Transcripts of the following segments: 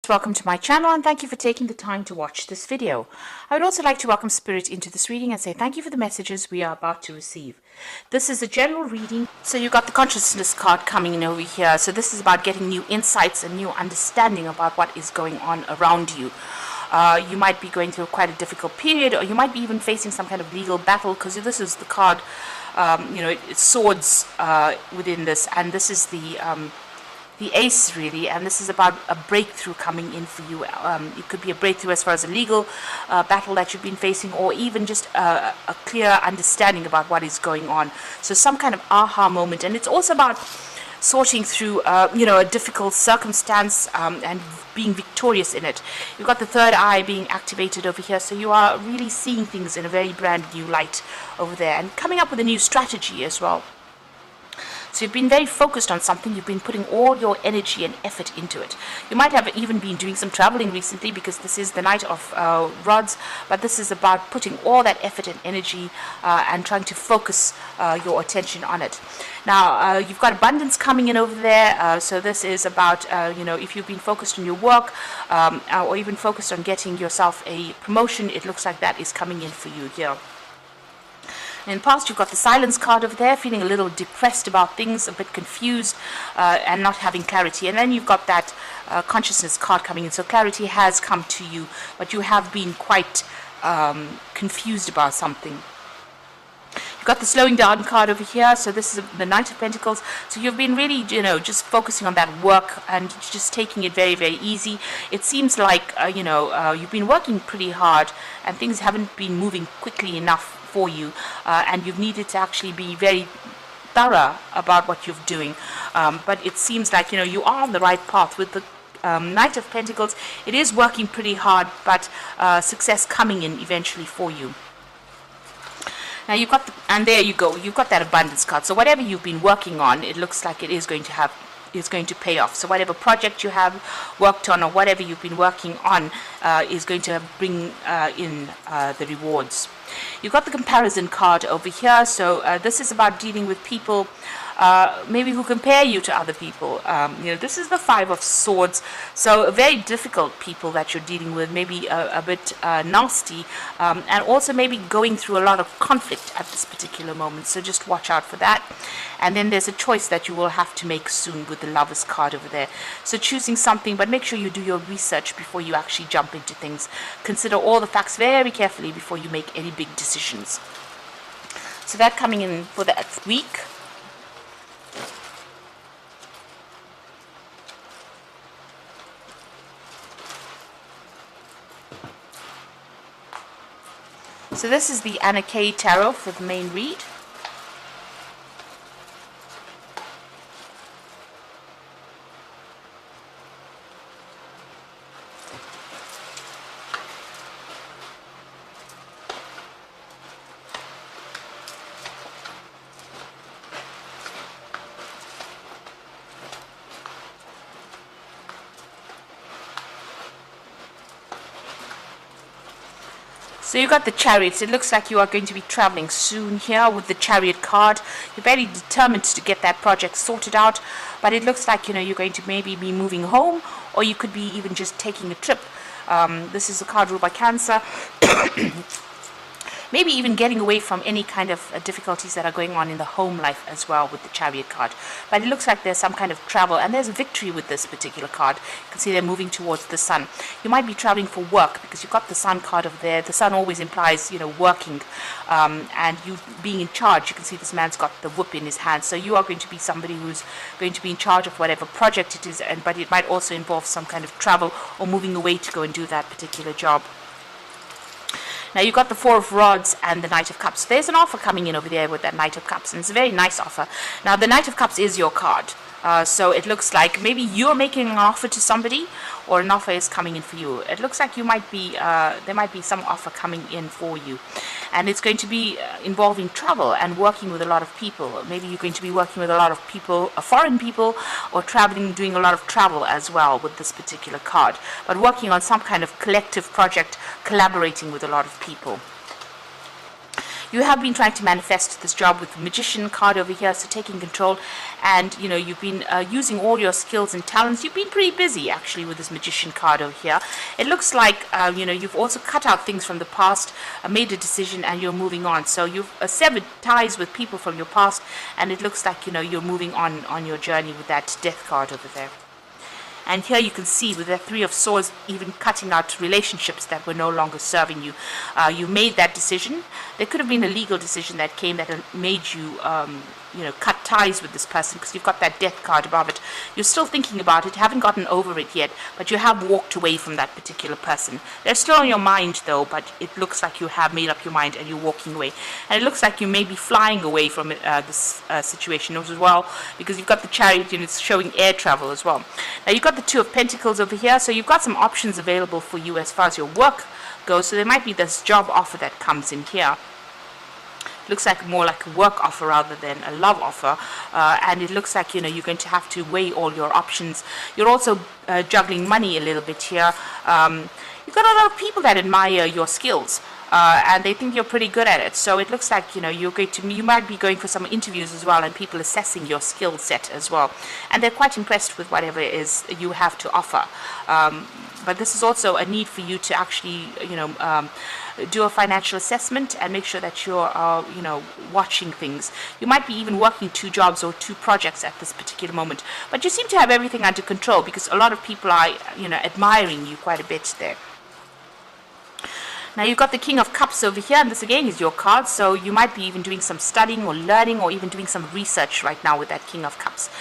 Welcome to my channel and thank you for taking the time to watch this video. I would also like to welcome Spirit into this reading and say thank you for the messages we are about to receive. This is a general reading, so you've got the consciousness card coming in over here. So this is about getting new insights and new understanding about what is going on around you. You might be going through quite a difficult period, or you might be even facing some kind of legal battle, because this is the card, it's swords within this, and this is the ace, really, and this is about a breakthrough coming in for you. It could be a breakthrough as far as a legal battle that you've been facing, or even just a clear understanding about what is going on. So some kind of aha moment, and it's also about sorting through a difficult circumstance and being victorious in it. You've got the third eye being activated over here, so you are really seeing things in a very brand new light over there, and coming up with a new strategy as well. So you've been very focused on something, you've been putting all your energy and effort into it. You might have even been doing some traveling recently, because this is the Knight of Rods, but this is about putting all that effort and energy and trying to focus your attention on it. Now, you've got abundance coming in over there, so this is about, if you've been focused on your work or even focused on getting yourself a promotion, it looks like that is coming in for you here. In the past, you've got the silence card over there, feeling a little depressed about things, a bit confused, and not having clarity. And then you've got that consciousness card coming in. So clarity has come to you, but you have been quite confused about something. You've got the slowing down card over here. So this is the Knight of Pentacles. So you've been really, just focusing on that work and just taking it very, very easy. It seems like, you've been working pretty hard and things haven't been moving quickly enough for you, and you've needed to actually be very thorough about what you're doing, but it seems like you are on the right path with the Knight of Pentacles. It is working pretty hard, but success coming in eventually for you. Now you've got and there you go, you've got that abundance card. So whatever you've been working on, it looks like it is going to pay off. So whatever project you have worked on, or whatever you've been working on, is going to bring in the rewards. You've got the comparison card over here. So this is about dealing with people maybe who compare you to other people. This is the Five of Swords, so very difficult people that you're dealing with, maybe a bit nasty, and also maybe going through a lot of conflict at this particular moment, so just watch out for that. And then there's a choice that you will have to make soon with the Lovers card over there. So choosing something, but make sure you do your research before you actually jump into things. Consider all the facts very carefully before you make any big decisions. So that coming in for that week. So this is the Anna K Tarot for the main read. So you got the Chariots. It looks like you are going to be traveling soon here with the Chariot card. You're very determined to get that project sorted out, but it looks like you're going to maybe be moving home, or you could be even just taking a trip. This is a card ruled by Cancer. Maybe even getting away from any kind of difficulties that are going on in the home life as well with the Chariot card. But it looks like there's some kind of travel, and there's a victory with this particular card. You can see they're moving towards the sun. You might be traveling for work, because you've got the Sun card over there. The sun always implies, working, and you being in charge. You can see this man's got the whip in his hand. So you are going to be somebody who's going to be in charge of whatever project it is, but it might also involve some kind of travel or moving away to go and do that particular job. Now you've got the Four of Rods and the Knight of Cups. There's an offer coming in over there with that Knight of Cups, and it's a very nice offer. Now the Knight of Cups is your card. So it looks like maybe you're making an offer to somebody, or an offer is coming in for you. It looks like you might be, there might be some offer coming in for you. And it's going to be involving travel and working with a lot of people. Maybe you're going to be working with a lot of people, foreign people, or traveling, doing a lot of travel as well with this particular card. But working on some kind of collective project, collaborating with a lot of people. You have been trying to manifest this job with the Magician card over here, so taking control, and you've been using all your skills and talents. You've been pretty busy actually with this Magician card over here. It looks like you've also cut out things from the past, made a decision, and you're moving on. So you've severed ties with people from your past, and it looks like you're moving on your journey with that Death card over there. And here you can see with the Three of Swords, even cutting out relationships that were no longer serving you. You made that decision. There could have been a legal decision that came that made you, cut ties with this person, because you've got that Death card above it. You're still thinking about it, haven't gotten over it yet, but you have walked away from that particular person. They're still on your mind though, but it looks like you have made up your mind and you're walking away. And it looks like you may be flying away from this situation as well, because you've got the Chariot and it's showing air travel as well. Now you've got the Two of Pentacles over here, so you've got some options available for you as far as your work goes. So there might be this job offer that comes in here. Looks like more like a work offer rather than a love offer, and it looks like you're going to have to weigh all your options. You're also juggling money a little bit here. You've got a lot of people that admire your skills, and they think you're pretty good at it. So it looks like you might be going for some interviews as well, and people assessing your skill set as well, and they're quite impressed with whatever it is you have to offer. But this is also a need for you to actually do a financial assessment and make sure that you're watching things. You might be even working 2 jobs or 2 projects at this particular moment, but you seem to have everything under control, because a lot of people are admiring you quite a bit there. Now you've got the King of Cups over here, and this again is your card, so you might be even doing some studying or learning or even doing some research right now with that King of Cups.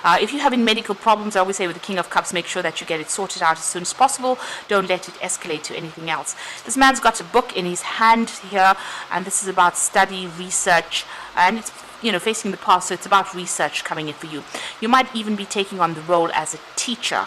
If you're having medical problems, I always say with the King of Cups, make sure that you get it sorted out as soon as possible. Don't let it escalate to anything else. This man's got a book in his hand here, and this is about study, research, and it's facing the past, so it's about research coming in for you. You might even be taking on the role as a teacher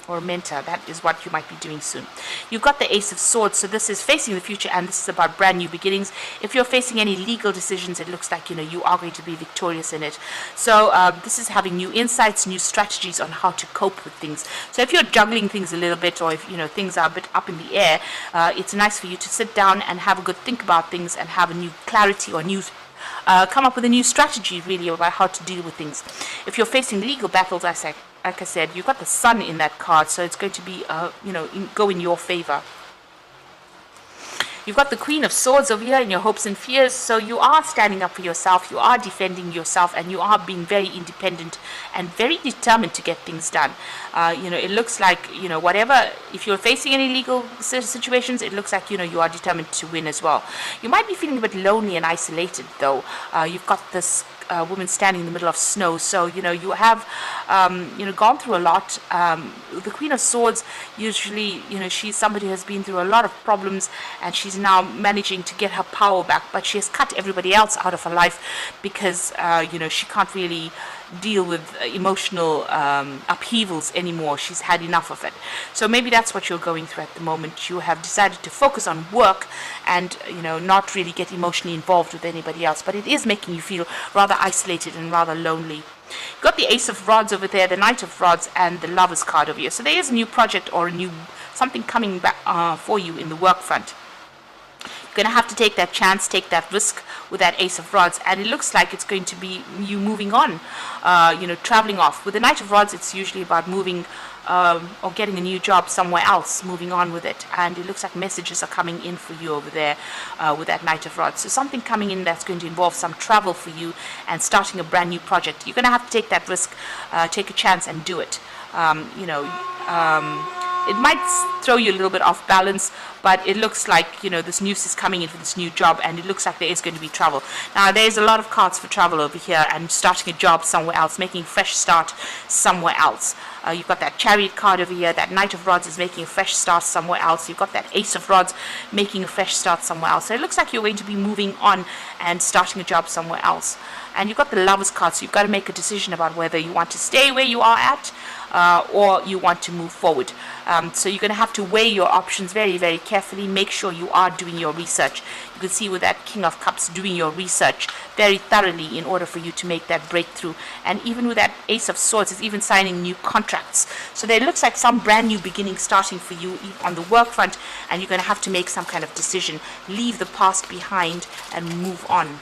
or mentor. That is what you might be doing soon. You've got the Ace of Swords, so this is facing the future, and this is about brand new beginnings. If you're facing any legal decisions, it looks like you are going to be victorious in it. So this is having new insights, new strategies on how to cope with things. So if you're juggling things a little bit, or if things are a bit up in the air, it's nice for you to sit down and have a good think about things and have a new clarity or new come up with a new strategy really about how to deal with things. If you're facing legal battles, like I said, you've got the Sun in that card, so it's going to be go in your favor. You've got the Queen of Swords over here in your hopes and fears, so you are standing up for yourself, you are defending yourself, and you are being very independent and very determined to get things done. It looks like, whatever, if you're facing any legal situations, it looks like, you are determined to win as well. You might be feeling a bit lonely and isolated, though. You've got this woman standing in the middle of snow, so you have gone through a lot. The Queen of Swords, usually she's somebody who has been through a lot of problems, and she's now managing to get her power back, but she has cut everybody else out of her life because she can't really deal with emotional upheavals anymore. She's had enough of it. So maybe that's what you're going through at the moment. You have decided to focus on work and not really get emotionally involved with anybody else, but it is making you feel rather isolated and rather lonely. You've got the Ace of Rods over there, the Knight of Rods, and the Lover's card over here. So there is a new project or a new something coming back for you in the work front. You're going to have to take that chance, take that risk with that Ace of Rods, and it looks like it's going to be you moving on, traveling off. With the Knight of Rods, it's usually about moving or getting a new job somewhere else, moving on with it, and it looks like messages are coming in for you over there with that Knight of Rods. So something coming in that's going to involve some travel for you and starting a brand new project. You're going to have to take that risk, take a chance and do it. It might throw you a little bit off balance, but it looks like, this news is coming in for this new job, and it looks like there is going to be travel. Now, there's a lot of cards for travel over here and starting a job somewhere else, making a fresh start somewhere else. You've got that Chariot card over here. That Knight of Rods is making a fresh start somewhere else. You've got that Ace of Rods making a fresh start somewhere else. So it looks like you're going to be moving on and starting a job somewhere else. And you've got the Lover's card, so you've got to make a decision about whether you want to stay where you are at, or you want to move forward. So you're going to have to weigh your options very, very carefully. Make sure you are doing your research. You can see with that King of Cups, doing your research very thoroughly in order for you to make that breakthrough. And even with that Ace of Swords, it's even signing new contracts. So there looks like some brand new beginning starting for you on the work front, and you're going to have to make some kind of decision. Leave the past behind and move on.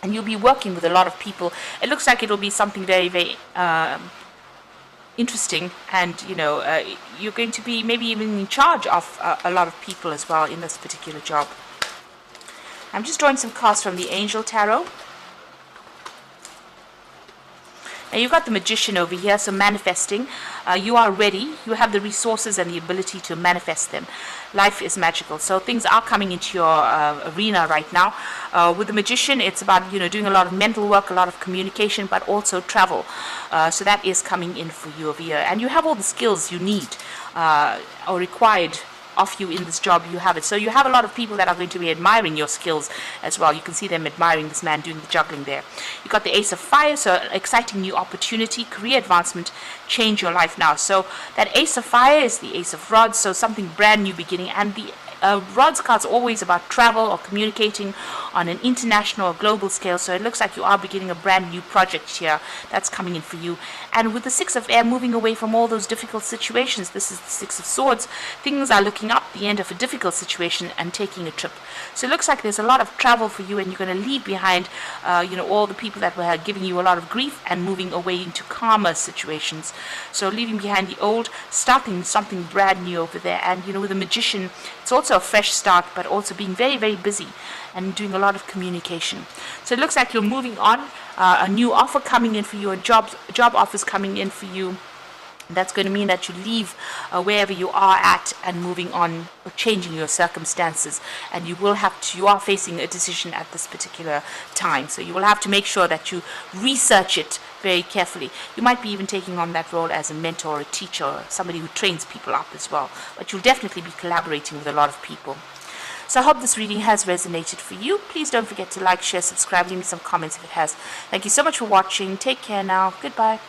And you'll be working with a lot of people. It looks like it'll be something very, very interesting, and you're going to be maybe even in charge of a lot of people as well in this particular job. I'm just drawing some cards from the Angel Tarot. Now you've got the Magician over here, so manifesting. You are ready. You have the resources and the ability to manifest them. Life is magical, so things are coming into your arena right now. With the Magician, it's about doing a lot of mental work, a lot of communication, but also travel. So that is coming in for you over here, and you have all the skills you need or required of you in this job. You have it. So you have a lot of people that are going to be admiring your skills as well. You can see them admiring this man doing the juggling there. You got the Ace of Fire, so exciting new opportunity, career advancement, change your life now. So that Ace of Fire is the Ace of Rods, so something brand new beginning. And the Rods card's always about travel or communicating on an international or global scale, so it looks like you are beginning a brand new project here that's coming in for you. And with the Six of Air, moving away from all those difficult situations, this is the Six of Swords, things are looking up, the end of a difficult situation, and taking a trip. So it looks like there's a lot of travel for you, and you're going to leave behind all the people that were giving you a lot of grief, and moving away into calmer situations. So leaving behind the old, starting something brand new over there. And with the Magician, it's also a fresh start, but also being very, very busy and doing a lot of communication. So it looks like you're moving on, a new offer coming in for you, a job offers coming in for you. That's going to mean that you leave wherever you are at and moving on, or changing your circumstances. And you are facing a decision at this particular time. So you will have to make sure that you research it very carefully. You might be even taking on that role as a mentor or a teacher, or somebody who trains people up as well. But you'll definitely be collaborating with a lot of people. So I hope this reading has resonated for you. Please don't forget to like, share, subscribe, leave me some comments if it has. Thank you so much for watching. Take care now. Goodbye.